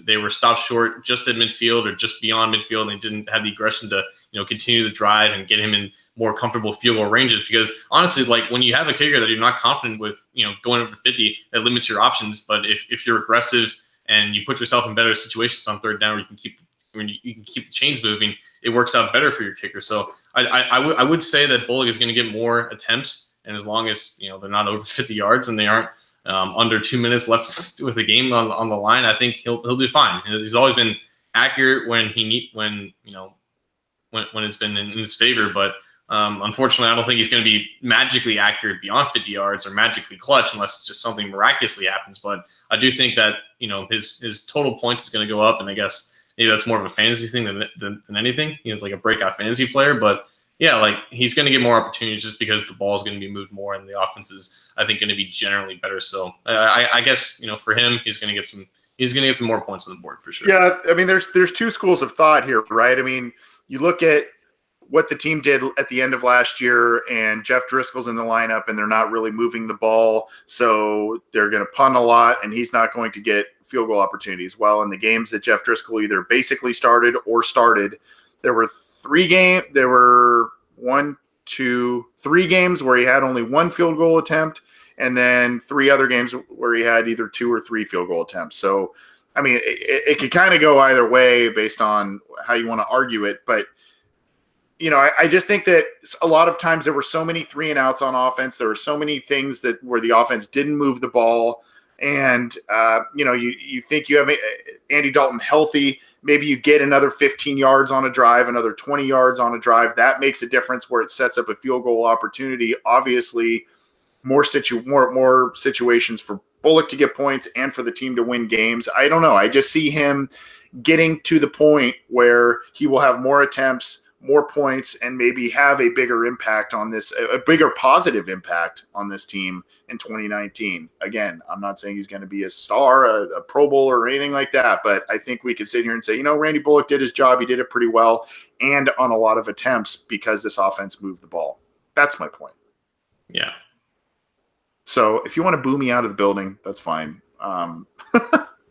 they were stopped short just at midfield or just beyond midfield, and they didn't have the aggression to, continue the drive and get him in more comfortable field goal ranges. Because honestly, like, when you have a kicker that you're not confident with, going over 50, that limits your options. But if you're aggressive and you put yourself in better situations on third down where you can keep the chains moving, it works out better for your kicker. So I would say that Bullock is going to get more attempts, and as long as they're not over 50 yards and they aren't under 2 minutes left with the game on the line, I think he'll do fine. He's always been accurate when it's been in his favor, but unfortunately, I don't think he's going to be magically accurate beyond 50 yards or magically clutch unless just something miraculously happens. But I do think that his total points is going to go up, and I guess maybe that's more of a fantasy thing than anything. He's like a breakout fantasy player, but yeah, like, he's going to get more opportunities just because the ball is going to be moved more and the offense is, I think, going to be generally better. So I guess for him, he's going to get some more points on the board for sure. Yeah, I mean, there's two schools of thought here, right? I mean, you look at what the team did at the end of last year, and Jeff Driscoll's in the lineup, and they're not really moving the ball, so they're going to punt a lot, and he's not going to get field goal opportunities. Well, in the games that Jeff Driscoll either basically started or started, there were 3 games where he had only 1 field goal attempt, and then 3 other games where he had either 2 or 3 field goal attempts. So, I mean, it could kind of go either way based on how you want to argue it. But, I just think that a lot of times there were so many 3 and outs on offense. There were so many things where the offense didn't move the ball. And, you think you have Andy Dalton healthy. Maybe you get another 15 yards on a drive, another 20 yards on a drive. That makes a difference where it sets up a field goal opportunity. Obviously, more situations for Bullock to get points and for the team to win games. I don't know. I just see him getting to the point where he will have more attempts, more points, and maybe have a bigger impact on this, a bigger positive impact on this team in 2019. Again, I'm not saying he's going to be a star, a Pro Bowler or anything like that, but I think we could sit here and say, Randy Bullock did his job. He did it pretty well and on a lot of attempts because this offense moved the ball. That's my point. Yeah. So if you want to boo me out of the building, that's fine.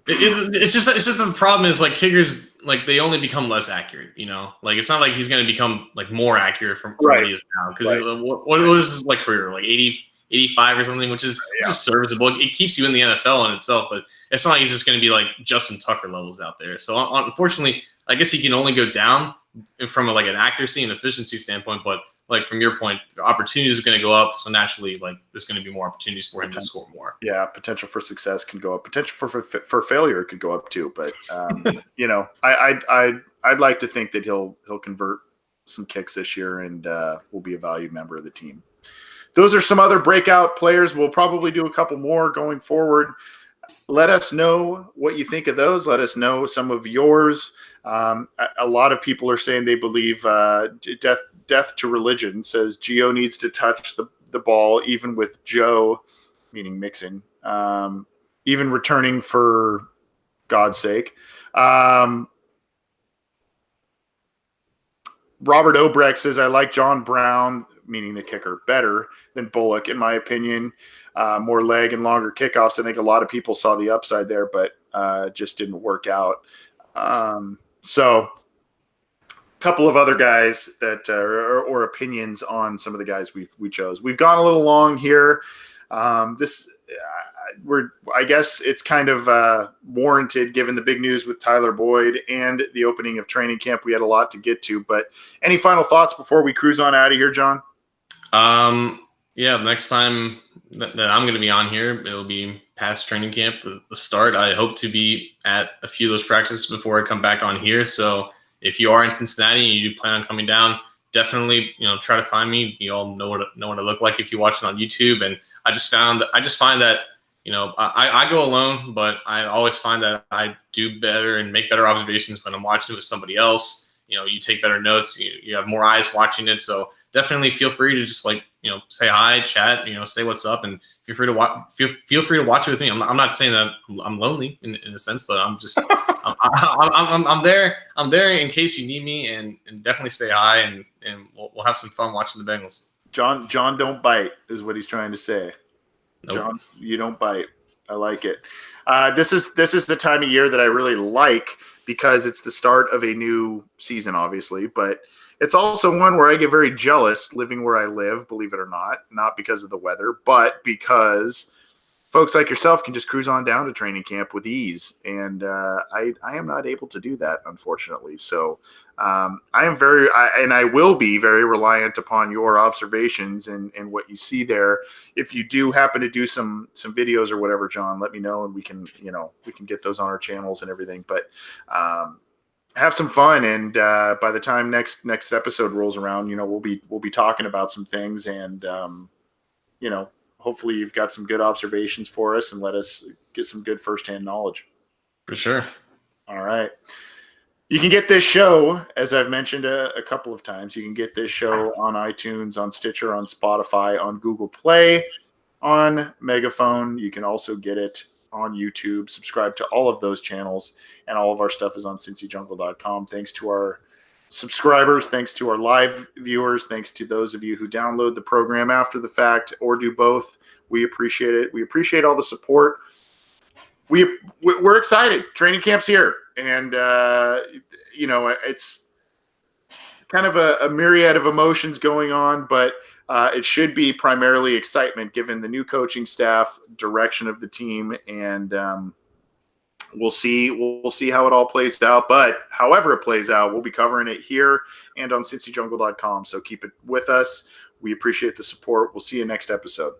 It's just the problem is like kickers, like they only become less accurate, like it's not like he's going to become like more accurate from what he is now. Because what was his like career, like 80, 85 or something, which is just serviceable. It keeps you in the NFL in itself, but it's not like he's just going to be like Justin Tucker levels out there. So unfortunately, I guess he can only go down from like an accuracy and efficiency standpoint, but like from your point, the opportunities are going to go up. So naturally, like there's going to be more opportunities for him to score more. Yeah, potential for success can go up. Potential for failure could go up too. But I'd like to think that he'll convert some kicks this year and will be a valued member of the team. Those are some other breakout players. We'll probably do a couple more going forward. Let us know what you think of those. Let us know some of yours. A lot of people are saying they believe death to religion says Gio needs to touch the ball, even with Joe, meaning Mixon, even returning for God's sake. Robert Obrecht says, I like John Brown, meaning the kicker, better than Bullock, in my opinion. More leg and longer kickoffs. I think a lot of people saw the upside there, but just didn't work out. So a couple of other guys that or opinions on some of the guys we chose. We've gone a little long here. I guess it's kind of warranted given the big news with Tyler Boyd and the opening of training camp. We had a lot to get to, but any final thoughts before we cruise on out of here, John? Yeah, next time that I'm going to be on here, it'll be past training camp, the start. I hope to be at a few of those practices before I come back on here. So if you are in Cincinnati and you do plan on coming down, definitely, try to find me. You all know what I look like if you watch it on YouTube. And I just find that, I go alone, but I always find that I do better and make better observations when I'm watching it with somebody else. You take better notes. You have more eyes watching it. So definitely feel free to just say hi, chat, say what's up, and feel free to watch it with me. I'm not saying that I'm lonely in a sense, but I'm just I'm there in case you need me, and definitely say hi, and we'll have some fun watching the Bengals. John don't bite is what he's trying to say. Nope. John, you don't bite. I like it. This is the time of year that I really like because it's the start of a new season, obviously, but it's also one where I get very jealous living where I live, believe it or not because of the weather, but because folks like yourself can just cruise on down to training camp with ease. And I am not able to do that, unfortunately. So I will be very reliant upon your observations and what you see there. If you do happen to do some videos or whatever, John, let me know and we can get those on our channels and everything. But have some fun, and by the time next episode rolls around, we'll be talking about some things, and hopefully you've got some good observations for us and let us get some good firsthand knowledge. For sure. All right. You can get this show, as I've mentioned a couple of times, you can get this show on iTunes, on Stitcher, on Spotify, on Google Play, on Megaphone. You can also get it on YouTube. Subscribe to all of those channels, and all of our stuff is on cincyjungle.com. Thanks to our subscribers, thanks to our live viewers, thanks to those of you who download the program after the fact or do both. We appreciate it. We appreciate all the support. We're excited. Training camp's here, and it's kind of a myriad of emotions going on, but it should be primarily excitement given the new coaching staff, direction of the team, and we'll see. We'll see how it all plays out. But however it plays out, we'll be covering it here and on cincyjungle.com. So keep it with us. We appreciate the support. We'll see you next episode.